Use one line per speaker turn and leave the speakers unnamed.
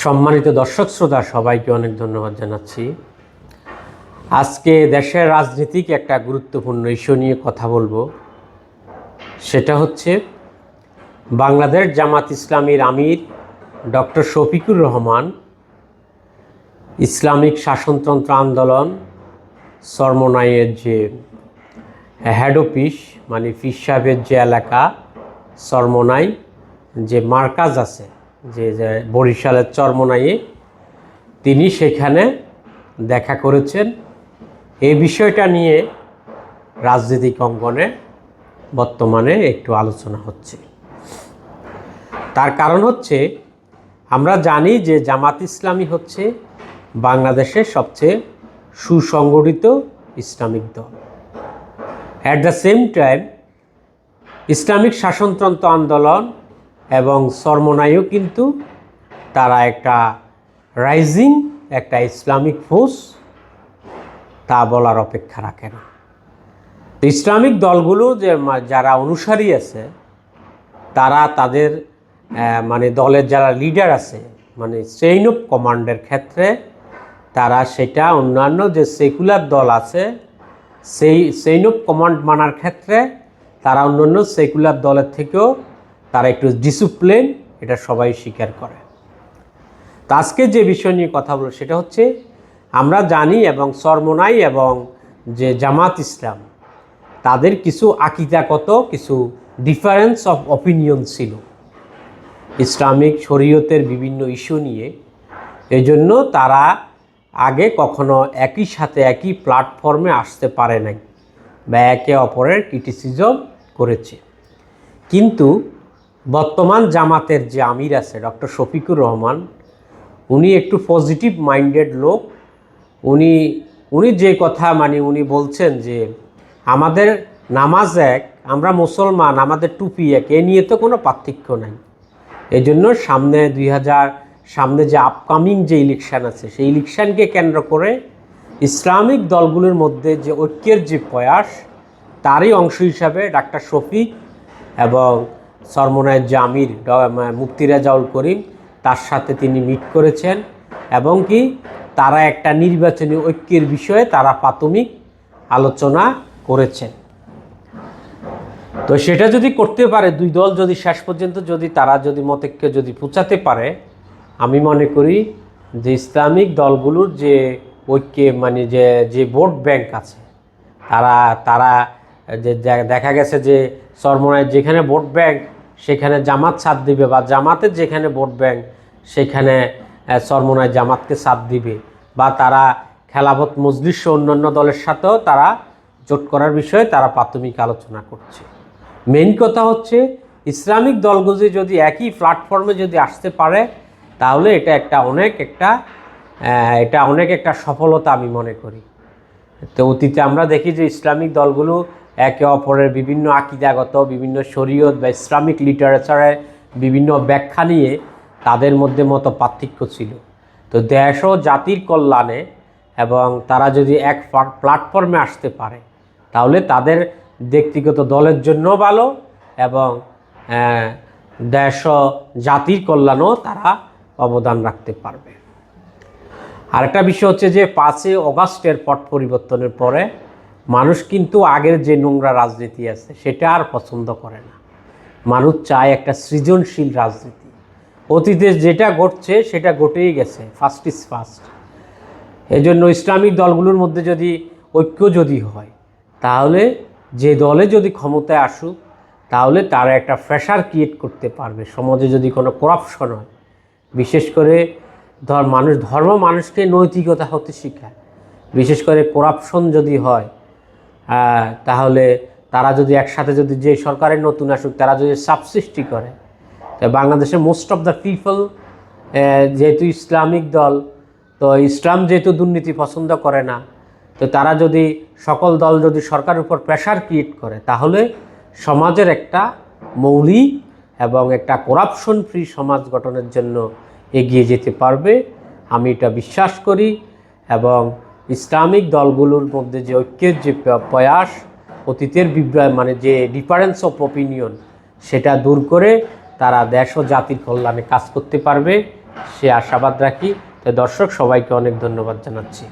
সম্মানিত দর্শক শ্রোতা সবাইকে অনেক ধন্যবাদ জানাচ্ছি। আজকে দেশের রাজনীতিক একটা গুরুত্বপূর্ণ ইস্যু নিয়ে কথা বলবো। সেটা হচ্ছে বাংলাদেশ জামাত ইসলামীর আমির ডক্টর শফিকুর রহমান ইসলামিক শাসনতন্ত্র আন্দোলন চরমোনাইয়ের যে হেড অফিস মানে পীর সাহেবের যে এলাকা চরমোনাই যে মার্কাজ আছে যে বরিশালের চরমোনাইয়ে তিনি সেখানে দেখা করেছেন। এই বিষয়টা নিয়ে রাজনৈতিক অঙ্গনে বর্তমানে একটু আলোচনা হচ্ছে। তার কারণ হচ্ছে আমরা জানি যে জামাত ইসলামী হচ্ছে বাংলাদেশের সবচেয়ে সুসংগঠিত ইসলামিক দল। At the same time Islamic শাসনতন্ত্র আন্দোলন এবং চরমোনাইও কিন্তু তারা একটা রাইজিং একটা ইসলামিক ফোর্স, তা বলার অপেক্ষা রাখে না। ইসলামিক দলগুলো যে যারা অনুসারী আছে তারা তাদের মানে দলের যারা লিডার আছে মানে চেইন অফ কমান্ডের ক্ষেত্রে তারা সেটা অন্যান্য যে সেকুলার দল আছে সেই চেইন অফ কমান্ড মানার ক্ষেত্রে তারা অন্যান্য সেকুলার দলের থেকেও তারা একটু ডিসিপ্লিন, এটা সবাই স্বীকার করে। তো আজকে যে বিষয় নিয়ে কথা বলব সেটা হচ্ছে আমরা জানি এবং চরমোনাই এবং যে জামাত ইসলাম তাদের কিছু আকিদাগত কিছু ডিফারেন্স অফ অপিনিয়ন ছিল ইসলামিক শরীয়তের বিভিন্ন ইস্যু নিয়ে। এজন্য তারা আগে কখনো একই সাথে একই প্ল্যাটফর্মে আসতে পারে নাই বা একে অপরের ক্রিটিসিজম করেছে। কিন্তু বর্তমান জামাতের যে আমির আছে ডক্টর শফিকুর রহমান, উনি একটু পজিটিভ মাইন্ডেড লোক। উনি যে কথা মানে উনি বলছেন যে আমাদের নামাজ এক, আমরা মুসলমান, আমাদের টুপি এক, এ নিয়ে তো কোনো পার্থক্য নাই। এই জন্য সামনে যে আপকামিং যে ইলেকশান আছে সেই ইলেকশানকে কেন্দ্র করে ইসলামিক দলগুলোর মধ্যে যে ঐক্যের যে প্রয়াস তারই অংশ হিসাবে ডাক্তার শফিক এবং চরমোনাইয়ের যে আমির মুফতি রেজাউল করিম তার সাথে তিনি মিট করেছেন এবং কি তারা একটা নির্বাচনী ঐক্যের বিষয়ে তারা প্রাথমিক আলোচনা করেছেন। তো সেটা যদি করতে পারে দুই দল যদি শেষ পর্যন্ত যদি তারা যদি মতৈক্য যদি পৌঁছাতে পারে, আমি মনে করি যে ইসলামিক দলগুলোর যে ঐক্যে মানে যে ভোট ব্যাংক আছে তারা যে দেখা গেছে যে চরমোনাইয়ের যেখানে ভোট ব্যাংক সেখানে জামাত সাথ দিবে বা জামাতের যেখানে ভোট ব্যাংক সেখানে চরমোনাই জামাতকে সাথ দিবে বা তারা খেলাফত মজলিস অন্যান্য দলের সাথেও তারা জোট করার বিষয়ে তারা প্রাথমিক আলোচনা করছে। মেইন কথা হচ্ছে ইসলামিক দলগুলো যদি একই প্ল্যাটফর্মে যদি আসতে পারে তাহলে এটা অনেক একটা সফলতা আমি মনে করি। তো অতীতে আমরা দেখি যে ইসলামিক দলগুলো একে অপরের বিভিন্ন আকিদাগত বিভিন্ন শরীয়ত বা ইসলামিক লিটারেচারের বিভিন্ন ব্যাখ্যা নিয়ে তাদের মধ্যে মতো পার্থক্য ছিল। তো দেশ ও জাতির কল্যাণে এবং তারা যদি এক প্ল্যাটফর্মে আসতে পারে তাহলে তাদের ব্যক্তিগত দলের জন্য ভালো এবং দেশ ও জাতির কল্যাণেও তারা অবদান রাখতে পারবে। আরেকটা বিষয় হচ্ছে যে 5ই অগাস্টের পট পরিবর্তনের পরে মানুষ কিন্তু আগের যে নোংরা রাজনীতি আছে সেটা আর পছন্দ করে না। মানুষ চায় একটা সৃজনশীল রাজনীতি। অতীতে যেটা ঘটছে সেটা ঘটেই গেছে, ফার্স্ট ইজ ফার্স্ট। এই জন্য ইসলামিক দলগুলোর মধ্যে যদি ঐক্য যদি হয় তাহলে যে দলে যদি ক্ষমতায় আসুক তাহলে তারা একটা প্রেশার ক্রিয়েট করতে পারবে। সমাজে যদি কোনো করাপশন হয়, বিশেষ করে ধর্ম মানুষকে নৈতিকতা হতে শেখায়, বিশেষ করে করাপশন যদি হয় তাহলে তারা যদি একসাথে যদি যে সরকারের নতুন আসুক তারা যদি চাপ সৃষ্টি করে, তো বাংলাদেশে মোস্ট অফ দ্য পিপল যেহেতু ইসলামিক দল, তো ইসলাম যেহেতু দুর্নীতি পছন্দ করে না, তো তারা যদি সকল দল যদি সরকারের উপর প্রেশার ক্রিয়েট করে তাহলে সমাজের একটা মৌলিক এবং একটা করাপশন ফ্রি সমাজ গঠনের জন্য এগিয়ে যেতে পারবে, আমি এটা বিশ্বাস করি। এবং ইসলামিক দলগুলোর মধ্যে যে ঐক্যের যে প্রয়াস, অতীতের মানে যে ডিফারেন্স অফ অপিনিয়ন সেটা দূর করে তারা দেশ ও জাতির কল্যাণে কাজ করতে পারবে, সে আশাবাদ রাখি। তো দর্শক সবাইকে অনেক ধন্যবাদ জানাচ্ছি।